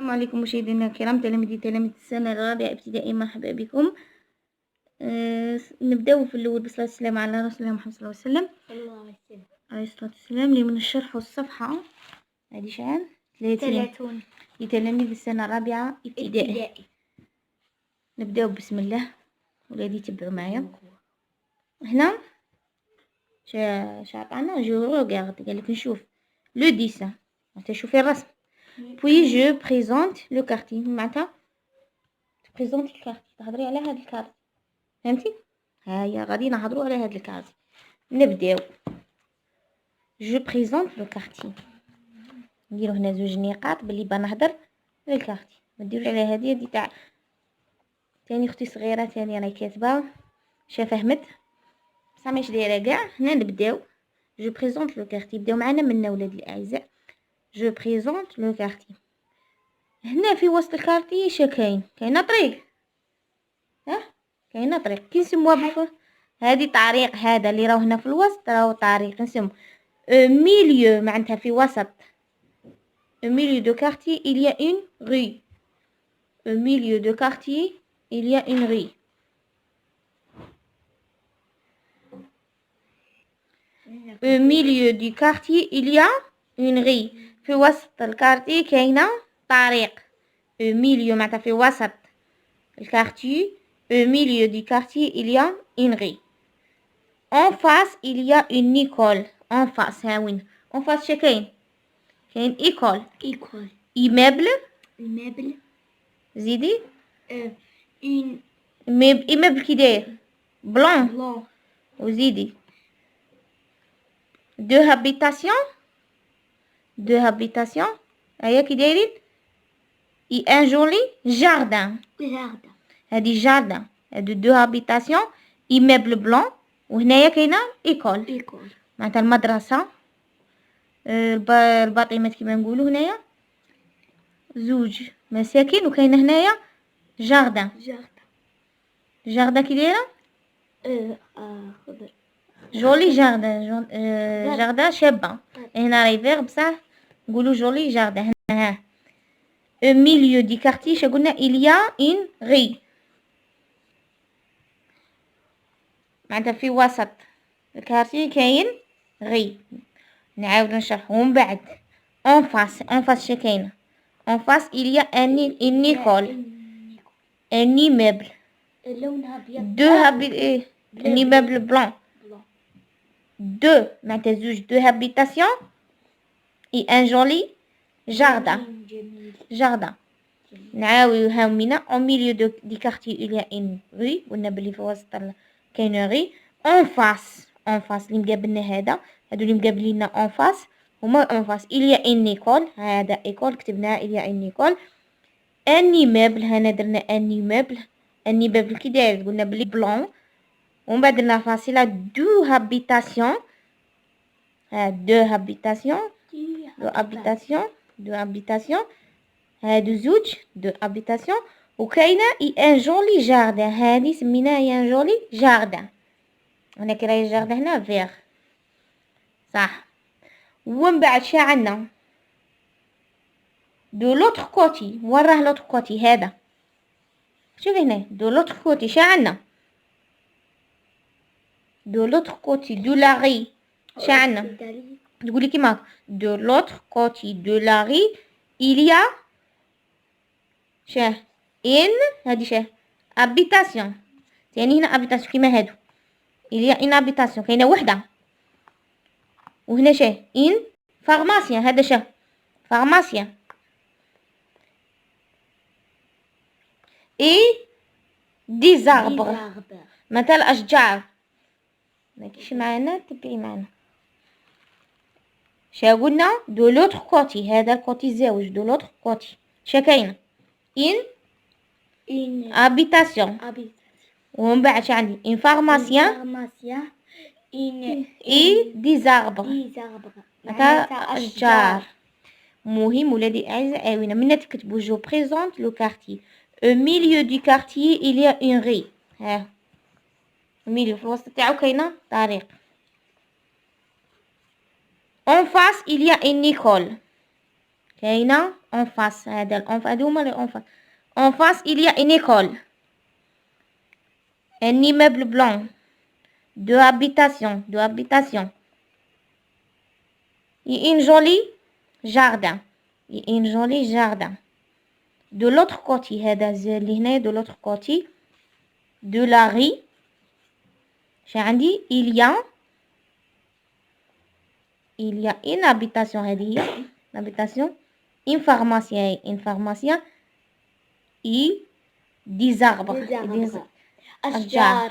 السلام عليكم مشاهدينا الكرام، تلاميذ السنة الرابعة ابتدائي، مرحبا بكم. نبداو في الأول بالصلاة والسلام على رسول الله محمد صلى الله عليه وسلم عليه الصلاة والسلام. اللي من الشرح والصفحة هذه شحال 30 لتلاميذ السنة الرابعة ابتدائي. نبداو بسم الله، ولادي يتبعوا معايا. هنا عطانا جو روغارد، قالك نشوف لو ديسان، شوفي الرسم. Puis je présente le quartier. معناتها تبريزونت الكارت، تهضري على هاد الكارت، فهمتي؟ هيا غادي نهضروا على هاد الكارت. نبداو جو بريزونت لو كارتي، نديرو هنا زوج نقاط باللي بنهضر على الكارتي. ما ديروش على هادي تاع تاني اختي صغيره، تاني راهي كاتبه شا فهمت بصح ماشي دايره كاع. هنا نبداو جو بريزونت لو كارتي، بداو معنا منا ولادي الاعزاء. جو بريزونت لو كارتي. هنا في وسط الكارتي اش كاينه طريق، كاينه طريق كي نسموها هذه طريق. هذا اللي راهو هنا في الوسط راهو طريق، نسمو ميليو، معناتها في وسط. au milieu de quartier il y a une rue. au milieu de quartier il y a une rue. au milieu du quartier il y a une rue. في وسط الكارتي كاينه طريق. au milieu معناتها في وسط الكارتي. au milieu du quartier il y a une rue. en face il y a une école. en face ها وين en face شا كاين école. immeuble زيدي immeuble كي داير بلون وزيدي deux habitations هيا كي دايرين et un joli jardin. هادي جاردن، هادو دو هابيتاسيون ايميبل بلون، وهنايا كاينه ايكول معناتها المدرسه. الباطيمات كيما نقولوا. هنايا زوج مساكن، وكاينه هنايا جاردن كي دايره خضر جولي جاردن. جاردن شابه. هنا راهي فيغ بصح نقولوا جولي جاردن. هنا au milieu du quartier شا قلنا il y a une rue، معناتها في وسط الكارتي كاين غي. نعاود نشرح ومن بعد اون فاس شا كاينه اون فاس il y a une école un immeuble un immeuble blanc deux معناتها زوج دو هابيتاسيون et un joli jardin. نعاود هاومينا au milieu du quartier il y a une rue، قلنا بلي في وسط كاين غي. اون فاس اللي مقابلنا هادو اللي مقابليننا اون فاس هما اون فاس il y a une école. هذا ايكول كتبناها il y a une école. ان immeuble هنا درنا ان immeuble كي داير قلنا بلي بلون، ومن بعد درنا فاصله دو هابيتاسيون. دو هابيتاسيون هادو زوج دو هابيتاسيون، وكاينه اي ان جولي جاردن. هادي سميناها اي ان جولي جاردن. هنا كي راهي الجاردن هنا فيغ صح. ومن بعد شا عندنا دو لوتر كوتي. وين راه لوتر كوتي؟ هذا شوفي هنا دو لوتر كوتي شا عندنا دو لوتر كوتي دو لا غي. شا عندنا تقولي كيما دو لوتر كوتي دو لا غي il y a شاه ان هادي شاه ابيتاسيون. ثاني هنا ابيتاسيون كيما هادو il y a une habitation كاينه وحده. وهنا شاه ان فارماسيان. هذا شاه فارماسيان. اي دي زاربر مثل اشجار. ماكيش معنا تبعي معنا شا قلنا دو لوتر كوتي. هذا الكوتي زاوج دو لوتر كوتي شا كاينه ان ابيتاسيون. ومن بعد شا عندي ان فارماسيان اي دي زاربر مثل اشجار. مهم ولادي اعزائي اوينا منا تكتبوا جو بريزونت لو كارتي. au milieu du quartier il y a une rue. ها الميليو في الوسط تاعو كاينه طريق. en face il y a une école كاينة en face. هادو هما لي en face. En face il y a une école, un immeuble blanc, deux habitations et une jolie jardin. De l'autre côté, هذا اللي هنايا de l'autre côté de la rue عندي il y a une habitation. هذه هي l'habitation, une pharmacie et des arbres. أشجار.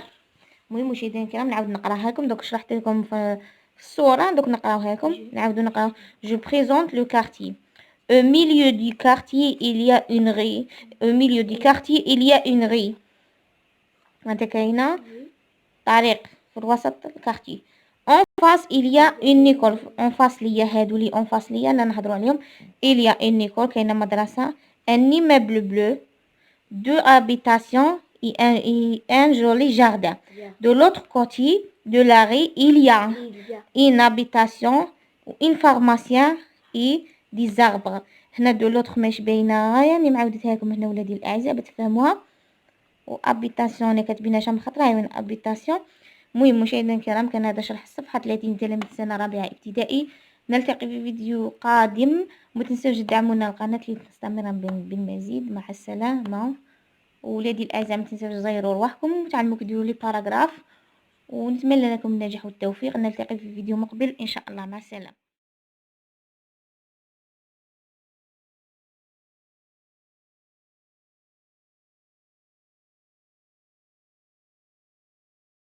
المهم مشاهدينا الكرام نعاود نقراها لكم. دوك شرحت لكم في الصورة، دوك نقراوها لكم. نعاودو نقراو. Je présente le quartier. Au milieu du quartier il y a une rue. هانتا كاينة طريق في الوسط الكارتي. En face il y a une école. En face ليا هادو لي en face ليا اللي نهضروا عليهم. Il y a une école كاينة مدرسة. Un immeuble bleu, deux habitations et un joli jardin. De l'autre côté de la rue il y a une habitation, une pharmacie et des arbres. هنا دو لوتر ماش باينه، يعني معاودتها لكم هنا ولادي الاعزاء بتفهموها. و ابيتاسيون اللي كتبينها من خطره من ابيتاسيون. المهم مشاهدينا الكرام كان هذا شرح الصفحه 30 تلاميذ سنه رابعه ابتدائي. نلتقي في فيديو قادم. ما تنسوش تدعمونا القناه لتستمر بالمزيد. مع السلامه ولادي الاعزاء. ما تنسوش تزيروا رواحكم وتعلموا كديروا لي باراغراف، ونتمنى لكم النجاح والتوفيق. نلتقي في فيديو مقبل ان شاء الله. مع السلامه.